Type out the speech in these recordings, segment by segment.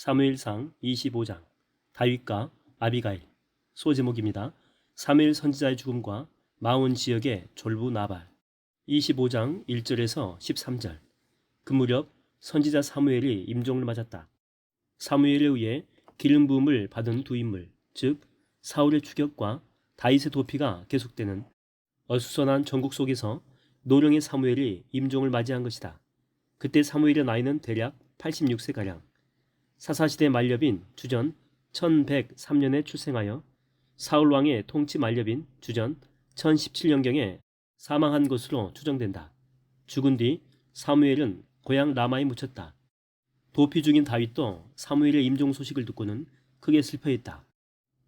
사무엘상 25장 다윗과 아비가일. 소제목입니다. 사무엘 선지자의 죽음과 마온 지역의 졸부 나발. 25장 1절에서 13절. 그 무렵 선지자 사무엘이 임종을 맞았다. 사무엘에 의해 기름 부음을 받은 두 인물, 즉 사울의 추격과 다윗의 도피가 계속되는 어수선한 전국 속에서 노령의 사무엘이 임종을 맞이한 것이다. 그때 사무엘의 나이는 대략 86세가량. 사사시대 만렵인 주전 1103년에 출생하여 사울왕의 통치 만렵인 주전 1017년경에 사망한 것으로 추정된다. 죽은 뒤 사무엘은 고향 라마에 묻혔다. 도피 중인 다윗도 사무엘의 임종 소식을 듣고는 크게 슬퍼했다.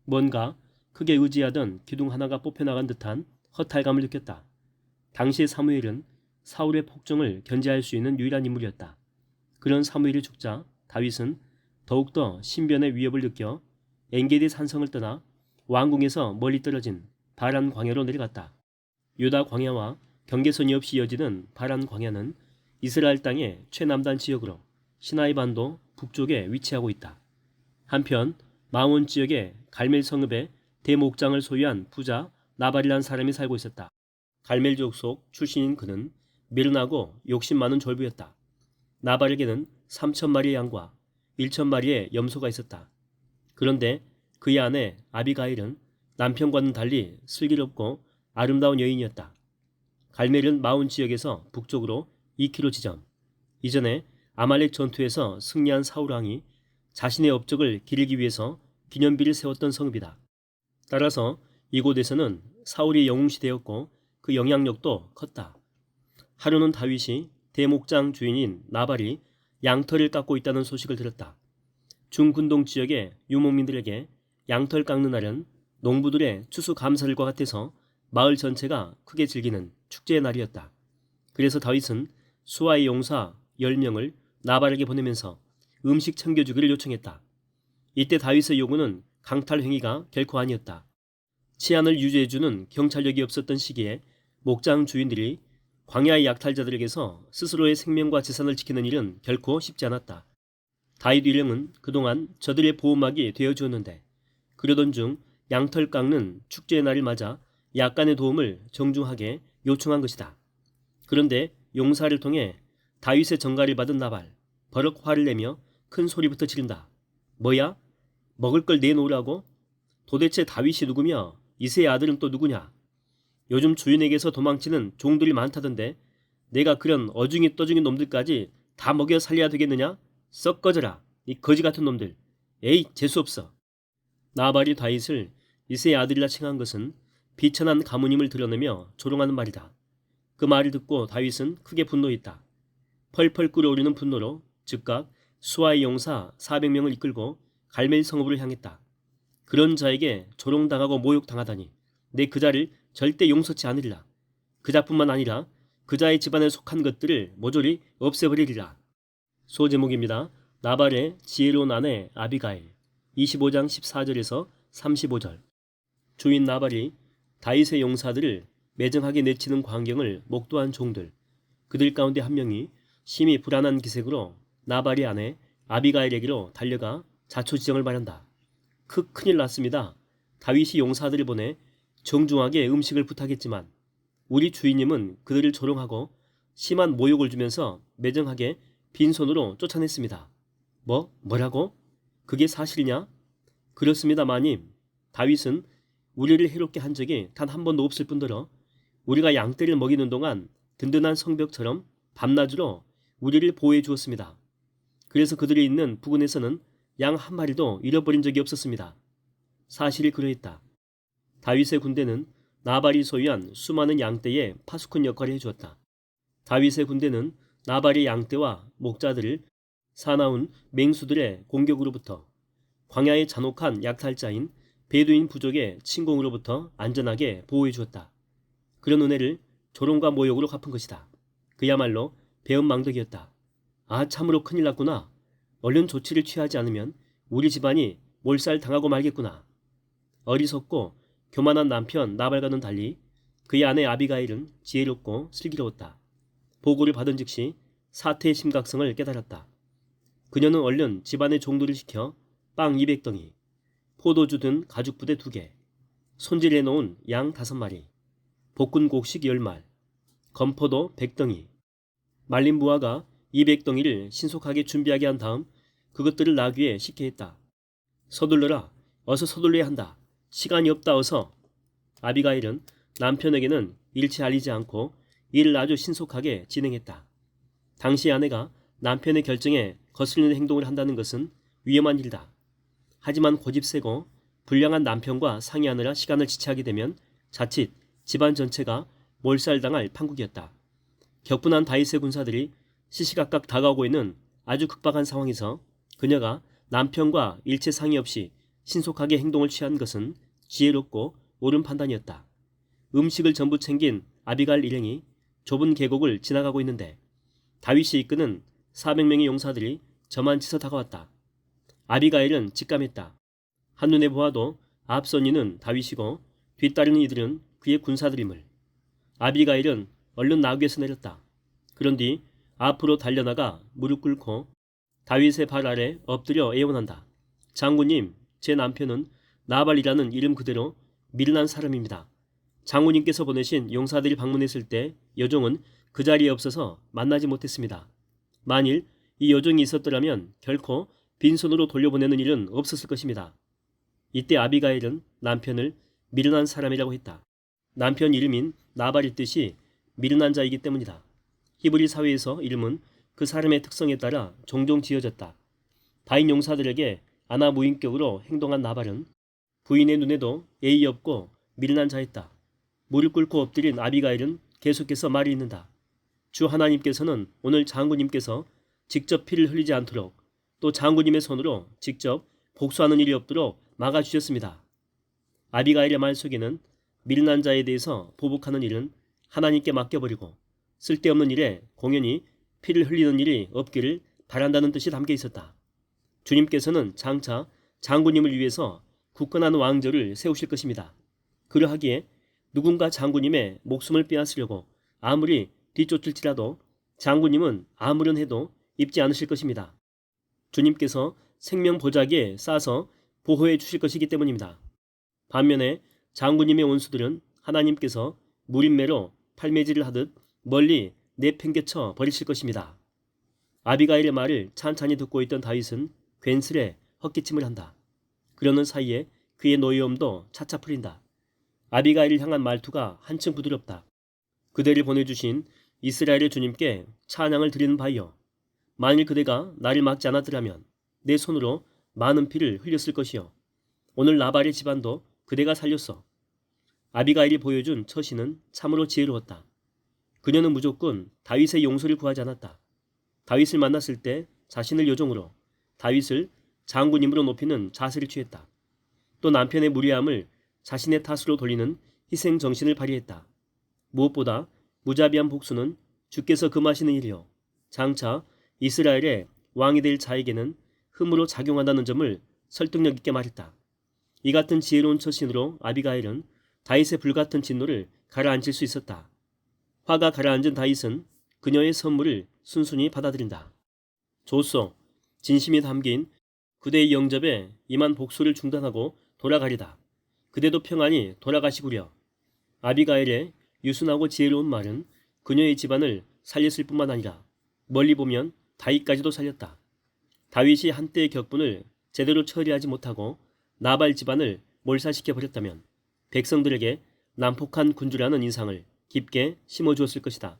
뭔가 크게 의지하던 기둥 하나가 뽑혀나간 듯한 허탈감을 느꼈다. 당시의 사무엘은 사울의 폭정을 견제할 수 있는 유일한 인물이었다. 그런 사무엘이 죽자 다윗은 더욱더 신변의 위협을 느껴 엔게디 산성을 떠나 왕궁에서 멀리 떨어진 바란 광야로 내려갔다. 유다 광야와 경계선이 없이 이어지는 바란 광야는 이스라엘 땅의 최남단 지역으로 시나이 반도 북쪽에 위치하고 있다. 한편 마온 지역의 갈멜 성읍에 대목장을 소유한 부자 나발이라는 사람이 살고 있었다. 갈멜 족속 출신인 그는 미련하고 욕심 많은 졸부였다. 나발에게는 3,000마리의 양과 1,000마리의 염소가 있었다. 그런데 그의 아내 아비가일은 남편과는 달리 슬기롭고 아름다운 여인이었다. 갈멜은 마온 지역에서 북쪽으로 2km 지점. 이전에 아말렉 전투에서 승리한 사울왕이 자신의 업적을 기리기 위해서 기념비를 세웠던 성읍이다. 따라서 이곳에서는 사울이 영웅시대였고 그 영향력도 컸다. 하루는 다윗이 대목장 주인인 나발이 양털을 깎고 있다는 소식을 들었다. 중근동 지역의 유목민들에게 양털 깎는 날은 농부들의 추수감사일과 같아서 마을 전체가 크게 즐기는 축제의 날이었다. 그래서 다윗은 수하의 용사 10명을 나발에게 보내면서 음식 챙겨주기를 요청했다. 이때 다윗의 요구는 강탈 행위가 결코 아니었다. 치안을 유지해주는 경찰력이 없었던 시기에 목장 주인들이 광야의 약탈자들에게서 스스로의 생명과 재산을 지키는 일은 결코 쉽지 않았다. 다윗 일령은 그동안 저들의 보호막이 되어주었는데 그러던 중 양털 깎는 축제의 날을 맞아 약간의 도움을 정중하게 요청한 것이다. 그런데 용사를 통해 다윗의 전가를 받은 나발, 버럭 화를 내며 큰 소리부터 지른다. 뭐야? 먹을 걸 내놓으라고? 도대체 다윗이 누구며 이새의 아들은 또 누구냐? 요즘 주인에게서 도망치는 종들이 많다던데 내가 그런 어중이 떠중이 놈들까지 다 먹여 살려야 되겠느냐? 썩 꺼져라, 이 거지 같은 놈들. 에이, 재수없어. 나발이 다윗을 이새의 아들이라 칭한 것은 비천한 가문임을 드러내며 조롱하는 말이다. 그 말을 듣고 다윗은 크게 분노했다. 펄펄 끓어오르는 분노로 즉각 수하의 용사 400명을 이끌고 갈멜 성읍으로 향했다. 그런 자에게 조롱당하고 모욕당하다니 내 그자를 절대 용서치 않으리라. 그자뿐만 아니라 그자의 집안에 속한 것들을 모조리 없애버리리라. 소제목입니다. 나발의 지혜로운 아내 아비가일. 25장 14절에서 35절. 주인 나발이 다윗의 용사들을 매정하게 내치는 광경을 목도한 종들. 그들 가운데 한 명이 심히 불안한 기색으로 나발의 아내 아비가일에게로 달려가 자초지정을 말한다. 큰일 났습니다. 다윗이 용사들을 보내 정중하게 음식을 부탁했지만 우리 주인님은 그들을 조롱하고 심한 모욕을 주면서 매정하게 빈손으로 쫓아냈습니다. 뭐라고? 그게 사실이냐? 그렇습니다, 마님. 다윗은 우리를 해롭게 한 적이 단 한 번도 없을 뿐더러 우리가 양떼를 먹이는 동안 든든한 성벽처럼 밤낮으로 우리를 보호해 주었습니다. 그래서 그들이 있는 부근에서는 양 한 마리도 잃어버린 적이 없었습니다. 사실이 그러했다. 다윗의 군대는 나발이 소유한 수많은 양떼의 파수꾼 역할을 해주었다. 다윗의 군대는 나발의 양떼와 목자들을 사나운 맹수들의 공격으로부터 광야의 잔혹한 약탈자인 베두인 부족의 침공으로부터 안전하게 보호해 주었다. 그런 은혜를 조롱과 모욕으로 갚은 것이다. 그야말로 배은망덕이었다. 아, 참으로 큰일 났구나. 얼른 조치를 취하지 않으면 우리 집안이 몰살당하고 말겠구나. 어리석고 교만한 남편 나발과는 달리 그의 아내 아비가일은 지혜롭고 슬기로웠다. 보고를 받은 즉시 사태의 심각성을 깨달았다. 그녀는 얼른 집안의 종들을 시켜 빵 200덩이, 포도주 든 가죽 부대 2개, 손질해 놓은 양 5마리, 볶은 곡식 10말, 건포도 100덩이, 말린 무화과 200덩이를 신속하게 준비하게 한 다음 그것들을 나귀에 싣게 했다. 서둘러라. 어서 서둘러야 한다. 시간이 없다. 어서. 아비가일은 남편에게는 일체 알리지 않고 일을 아주 신속하게 진행했다. 당시 아내가 남편의 결정에 거슬리는 행동을 한다는 것은 위험한 일이다. 하지만 고집세고 불량한 남편과 상의하느라 시간을 지체하게 되면 자칫 집안 전체가 몰살당할 판국이었다. 격분한 다윗의 군사들이 시시각각 다가오고 있는 아주 급박한 상황에서 그녀가 남편과 일체 상의 없이 신속하게 행동을 취한 것은 지혜롭고 옳은 판단이었다. 음식을 전부 챙긴 아비가일 일행이 좁은 계곡을 지나가고 있는데 다윗이 이끄는 400명의 용사들이 저만치서 다가왔다. 아비가일은 직감했다. 한눈에 보아도 앞선 이는 다윗이고 뒤따르는 이들은 그의 군사들임을. 아비가일은 얼른 나귀에서 내렸다. 그런 뒤 앞으로 달려나가 무릎 꿇고 다윗의 발 아래 엎드려 애원한다. 장군님, 제 남편은 나발이라는 이름 그대로 미련한 사람입니다. 장군님께서 보내신 용사들이 방문했을 때 여종은 그 자리에 없어서 만나지 못했습니다. 만일 이 여종이 있었더라면 결코 빈손으로 돌려보내는 일은 없었을 것입니다. 이때 아비가일은 남편을 미련한 사람이라고 했다. 남편 이름인 나발의 뜻이 미련한 자이기 때문이다. 히브리 사회에서 이름은 그 사람의 특성에 따라 종종 지어졌다. 다인 용사들에게 아나무인격으로 행동한 나발은 부인의 눈에도 예의 없고 미련한 자였다. 무릎 꿇고 엎드린 아비가일은 계속해서 말이 있는다. 주 하나님께서는 오늘 장군님께서 직접 피를 흘리지 않도록 또 장군님의 손으로 직접 복수하는 일이 없도록 막아주셨습니다. 아비가일의 말 속에는 미련한 자에 대해서 보복하는 일은 하나님께 맡겨버리고 쓸데없는 일에 공연히 피를 흘리는 일이 없기를 바란다는 뜻이 담겨 있었다. 주님께서는 장차 장군님을 위해서 굳건한 왕조를 세우실 것입니다. 그러하기에 누군가 장군님의 목숨을 빼앗으려고 아무리 뒤쫓을지라도 장군님은 아무런 해도 입지 않으실 것입니다. 주님께서 생명 보자기에 싸서 보호해 주실 것이기 때문입니다. 반면에 장군님의 원수들은 하나님께서 무림매로 팔매질을 하듯 멀리 내팽개쳐 버리실 것입니다. 아비가일의 말을 찬찬히 듣고 있던 다윗은 괜스레 헛기침을 한다. 그러는 사이에 그의 노여움도 차차 풀린다. 아비가일을 향한 말투가 한층 부드럽다. 그대를 보내주신 이스라엘의 주님께 찬양을 드리는 바이여. 만일 그대가 나를 막지 않았더라면 내 손으로 많은 피를 흘렸을 것이요. 오늘 나발의 집안도 그대가 살렸어. 아비가일이 보여준 처신은 참으로 지혜로웠다. 그녀는 무조건 다윗의 용서를 구하지 않았다. 다윗을 만났을 때 자신을 여종으로, 다윗을 장군님으로 높이는 자세를 취했다. 또 남편의 무리함을 자신의 탓으로 돌리는 희생 정신을 발휘했다. 무엇보다 무자비한 복수는 주께서 금하시는 일이요. 장차 이스라엘의 왕이 될 자에게는 흠으로 작용한다는 점을 설득력 있게 말했다. 이 같은 지혜로운 처신으로 아비가일은 다윗의 불같은 진노를 가라앉힐 수 있었다. 화가 가라앉은 다윗은 그녀의 선물을 순순히 받아들인다. 좋소. 진심이 담긴 그대의 영접에 임한 복수를 중단하고 돌아가리다. 그대도 평안히 돌아가시구려. 아비가일의 유순하고 지혜로운 말은 그녀의 집안을 살렸을 뿐만 아니라 멀리 보면 다윗까지도 살렸다. 다윗이 한때의 격분을 제대로 처리하지 못하고 나발 집안을 몰살시켜 버렸다면 백성들에게 난폭한 군주라는 인상을 깊게 심어주었을 것이다.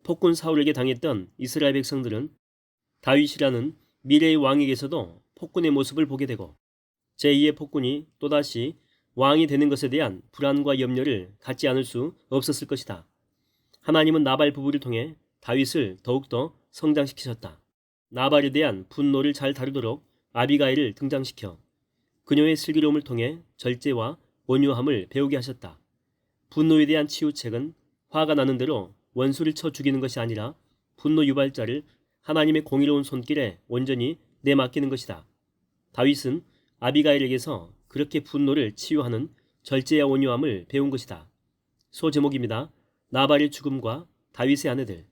폭군 사울에게 당했던 이스라엘 백성들은 다윗이라는 미래의 왕에게서도 폭군의 모습을 보게 되고 제2의 폭군이 또다시 왕이 되는 것에 대한 불안과 염려를 갖지 않을 수 없었을 것이다. 하나님은 나발 부부를 통해 다윗을 더욱더 성장시키셨다. 나발에 대한 분노를 잘 다루도록 아비가일을 등장시켜 그녀의 슬기로움을 통해 절제와 온유함을 배우게 하셨다. 분노에 대한 치유책은 화가 나는 대로 원수를 쳐 죽이는 것이 아니라 분노 유발자를 하나님의 공의로운 손길에 온전히 내맡기는 것이다. 다윗은 아비가일에게서 그렇게 분노를 치유하는 절제와 온유함을 배운 것이다. 소제목입니다. 나발의 죽음과 다윗의 아내들.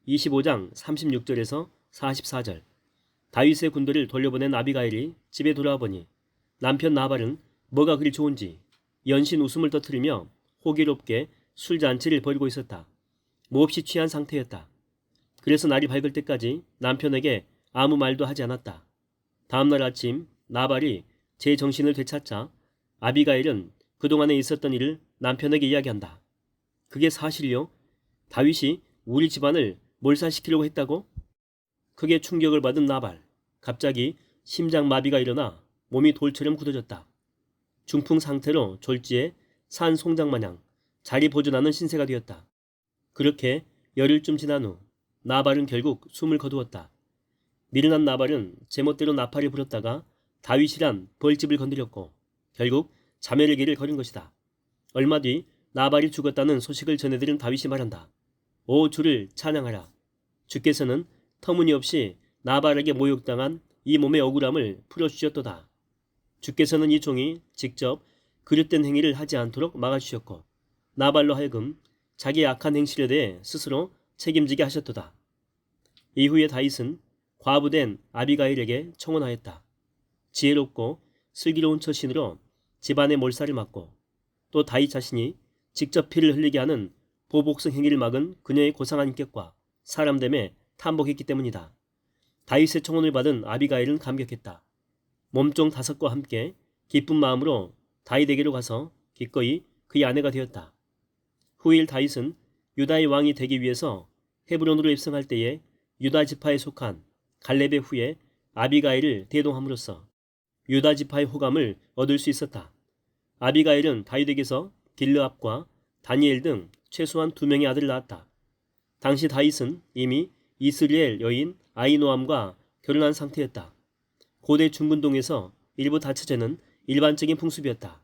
25장 36절에서 44절. 다윗의 군대를 돌려보낸 아비가일이 집에 돌아와 보니 남편 나발은 뭐가 그리 좋은지 연신 웃음을 터뜨리며 호기롭게 술잔치를 벌이고 있었다. 몹시 취한 상태였다. 그래서 날이 밝을 때까지 남편에게 아무 말도 하지 않았다. 다음날 아침 나발이 제 정신을 되찾자 아비가일은 그동안에 있었던 일을 남편에게 이야기한다. 그게 사실이요? 다윗이 우리 집안을 몰살시키려고 했다고? 크게 충격을 받은 나발. 갑자기 심장마비가 일어나 몸이 돌처럼 굳어졌다. 중풍 상태로 졸지에 산 송장마냥 자리 보존하는 신세가 되었다. 그렇게 열흘쯤 지난 후 나발은 결국 숨을 거두었다. 미련한 나발은 제멋대로 나팔을 불었다가 다윗이란 벌집을 건드렸고 결국 자멸의 길을 걸은 것이다. 얼마 뒤 나발이 죽었다는 소식을 전해들은 다윗이 말한다. 오 주를 찬양하라. 주께서는 터무니없이 나발에게 모욕당한 이 몸의 억울함을 풀어주셨도다. 주께서는 이 종이 직접 그릇된 행위를 하지 않도록 막아주셨고 나발로 하여금 자기의 악한 행실에 대해 스스로 책임지게 하셨도다. 이후에 다윗은 과부된 아비가일에게 청혼하였다. 지혜롭고 슬기로운 처신으로 집안의 몰살을 막고 또 다윗 자신이 직접 피를 흘리게 하는 보복성 행위를 막은 그녀의 고상한 인격과 사람됨에 탐복했기 때문이다. 다윗의 청혼을 받은 아비가일은 감격했다. 몸종 5과 함께 기쁜 마음으로 다윗에게로 가서 기꺼이 그의 아내가 되었다. 후일 다윗은 유다의 왕이 되기 위해서 헤브론으로 입성할 때에 유다 지파에 속한 갈렙의 후예 아비가일을 대동함으로써 유다 지파의 호감을 얻을 수 있었다. 아비가일은 다윗에게서 길르압과 다니엘 등 최소한 2명의 아들을 낳았다. 당시 다윗은 이미 이스라엘 여인 아히노암과 결혼한 상태였다. 고대 중근동에서 일부 다처제는 일반적인 풍습이었다.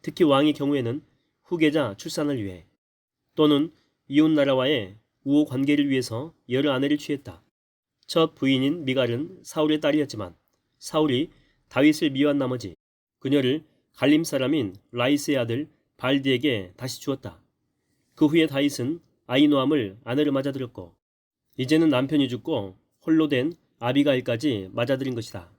특히 왕의 경우에는 후계자 출산을 위해 또는 이웃나라와의 우호 관계를 위해서 여러 아내를 취했다. 첫 부인인 미갈은 사울의 딸이었지만 사울이 다윗을 미워한 나머지 그녀를 갈림 사람인 라이스의 아들 발디에게 다시 주었다. 그 후에 다윗은 아히노암을 아내로 맞아들였고 이제는 남편이 죽고 홀로 된 아비가일까지 맞아들인 것이다.